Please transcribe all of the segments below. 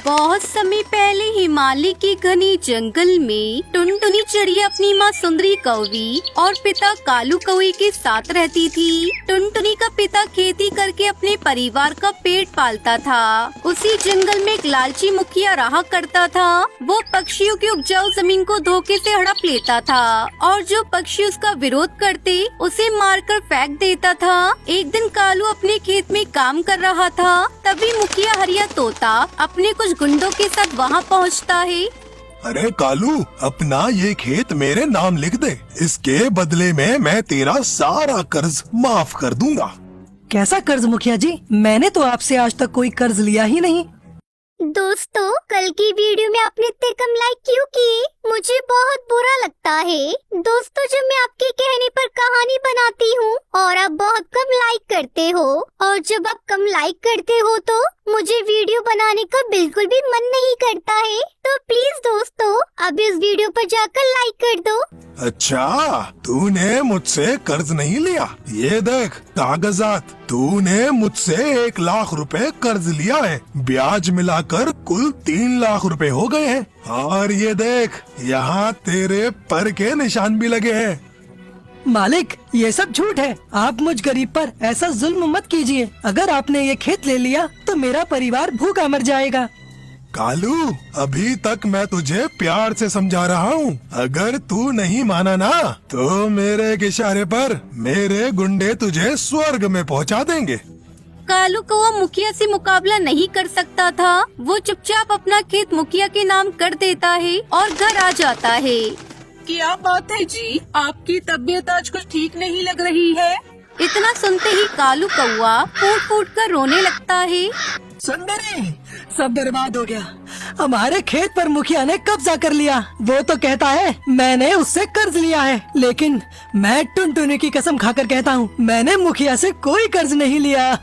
बहुत समय पहले हिमालय के घने जंगल में टुनटुनी चिड़िया अपनी माँ सुंदरी कौवी और पिता कालू कौवे के साथ रहती थी। टुनटुनी का पिता खेती करके अपने परिवार का पेट पालता था। उसी जंगल में एक लालची मुखिया रहा करता था। वो पक्षियों की उपजाऊ जमीन को धोखे से हड़प लेता था और जो पक्षी उसका विरोध करते उसे मारकर फेंक देता था। एक दिन कालू अपने खेत में काम कर रहा था, तभी मुखिया हरिया तोता अपने कुछ गुंडों के साथ वहाँ पहुँचता है। अरे कालू, अपना ये खेत मेरे नाम लिख दे। इसके बदले में मैं तेरा सारा कर्ज माफ कर दूंगा। कैसा कर्ज मुखिया जी? मैंने तो आपसे आज तक कोई कर्ज लिया ही नहीं। दोस्तों, कल की वीडियो में आपने इतने कम लाइक क्यों किए? मुझे बहुत बुरा लगता है। दोस्तों, जब मैं आपके कहने पर कहानी बनाती हूँ और आप बहुत कम लाइक करते हो, और जब आप कम लाइक करते हो तो मुझे वीडियो बनाने का बिल्कुल भी मन नहीं करता है। तो प्लीज दोस्तों, अब इस वीडियो पर जाकर लाइक कर दो। अच्छा, तूने मुझसे कर्ज नहीं लिया? ये देख कागजात। तूने मुझसे 1 लाख रुपए कर्ज लिया है। ब्याज मिलाकर कुल 3 लाख रुपए हो गए हैं। और ये देख, यहाँ तेरे पर के निशान भी लगे हैं। मालिक, ये सब झूठ है। आप मुझ गरीब पर ऐसा जुल्म मत कीजिए। अगर आपने ये खेत ले लिया तो मेरा परिवार भूखा मर जाएगा। कालू, अभी तक मैं तुझे प्यार से समझा रहा हूँ। अगर तू नहीं माना ना तो मेरे एक इशारे पर मेरे गुंडे तुझे स्वर्ग में पहुँचा देंगे। कालू कौवा मुखिया से मुकाबला नहीं कर सकता था। वो चुपचाप अपना खेत मुखिया के नाम कर देता है और घर आ जाता है। क्या बात है जी? आपकी तबीयत आज कुछ ठीक नहीं लग रही है। इतना सुनते ही कालू कौवा फूट फूट कर रोने लगता है। सुंदरी, सब बर्बाद हो गया। हमारे खेत पर मुखिया ने कब्जा कर लिया। वो तो कहता है मैंने उससे कर्ज लिया है, लेकिन मैं टुनटुनी की कसम खाकर कहता हूँ मैंने मुखिया से कोई कर्ज नहीं लिया।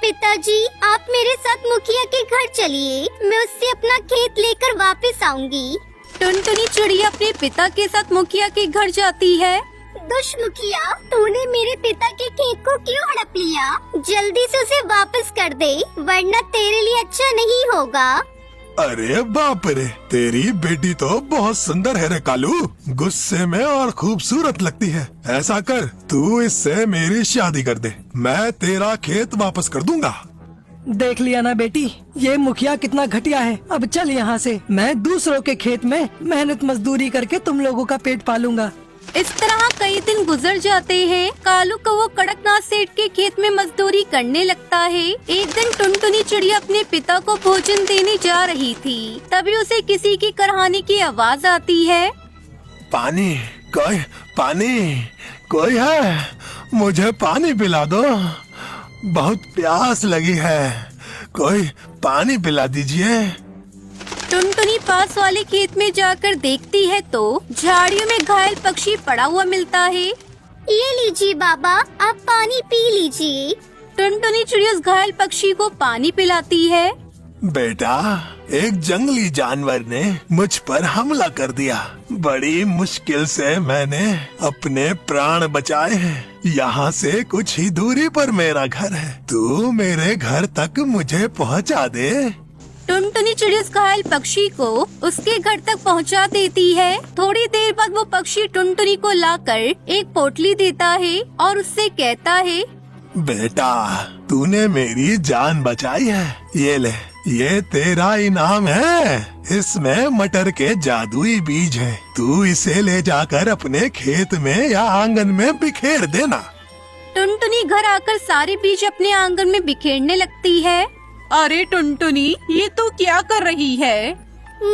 पिताजी, आप मेरे साथ मुखिया के घर चलिए। मैं उससे अपना खेत लेकर वापस आऊंगी। टुनटुनी चिड़िया अपने पिता के साथ मुखिया के घर जाती है। दुष्ट मुखिया, तूने मेरे पिता के खेत को क्यों हड़प लिया? जल्दी से उसे वापस कर दे, वरना तेरे लिए अच्छा नहीं होगा। अरे बाप रे, तेरी बेटी तो बहुत सुंदर है रे कालू। गुस्से में और खूबसूरत लगती है। ऐसा कर, तू इससे मेरी शादी कर दे। मैं तेरा खेत वापस कर दूंगा। देख लिया ना बेटी, ये मुखिया कितना घटिया है। अब चल यहाँ से। मैं दूसरों के खेत में मेहनत मजदूरी करके तुम लोगों का पेट पालूंगा। इस तरह कई दिन गुजर जाते हैं। कालू कौवा कड़कनाथ सेठ के खेत में मजदूरी करने लगता है। एक दिन टुनटुनी चिड़िया अपने पिता को भोजन देने जा रही थी, तभी उसे किसी की करहाने की आवाज आती है। पानी, कोई है? मुझे पानी पिला दो, बहुत प्यास लगी है। कोई पानी पिला दीजिए। टुनटुनी पास वाले खेत में जाकर देखती है तो झाड़ियों में घायल पक्षी पड़ा हुआ मिलता है। ये लीजिए बाबा, आप पानी पी लीजिए। टुनटुनी चिड़िया उस घायल पक्षी को पानी पिलाती है। बेटा, एक जंगली जानवर ने मुझ पर हमला कर दिया। बड़ी मुश्किल से मैंने अपने प्राण बचाए हैं। यहाँ से कुछ ही दूरी पर मेरा घर है। तू मेरे घर तक मुझे पहुँचा दे। टुनटुनी चिड़िया उस घायल पक्षी को उसके घर तक पहुंचा देती है। थोड़ी देर बाद वो पक्षी टुनटुनी को लाकर एक पोटली देता है और उससे कहता है, बेटा, तूने मेरी जान बचाई है। ये ले, ये तेरा इनाम है। इसमें मटर के जादुई बीज हैं। तू इसे ले जाकर अपने खेत में या आंगन में बिखेर देना। टुनटुनी घर आकर सारे बीज अपने आंगन में बिखेरने लगती है। अरे टुनटुनी, ये तू क्या कर रही है?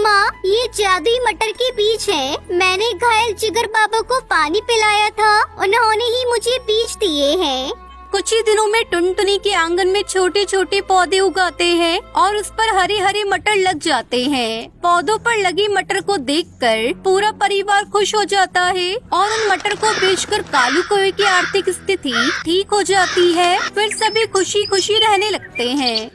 माँ, ये जादुई मटर के बीज हैं। मैंने घायल जिगर बाबा को पानी पिलाया था, उन्होंने ही मुझे बीज दिए हैं। कुछ ही दिनों में टुनटुनी के आंगन में छोटे छोटे पौधे उगाते हैं और उस पर हरे हरे मटर लग जाते हैं। पौधों पर लगी मटर को देखकर पूरा परिवार खुश हो जाता है और उन मटर को बेचकर कालू कौवे की आर्थिक स्थिति ठीक हो जाती है। फिर सभी खुशी खुशी रहने लगते हैं।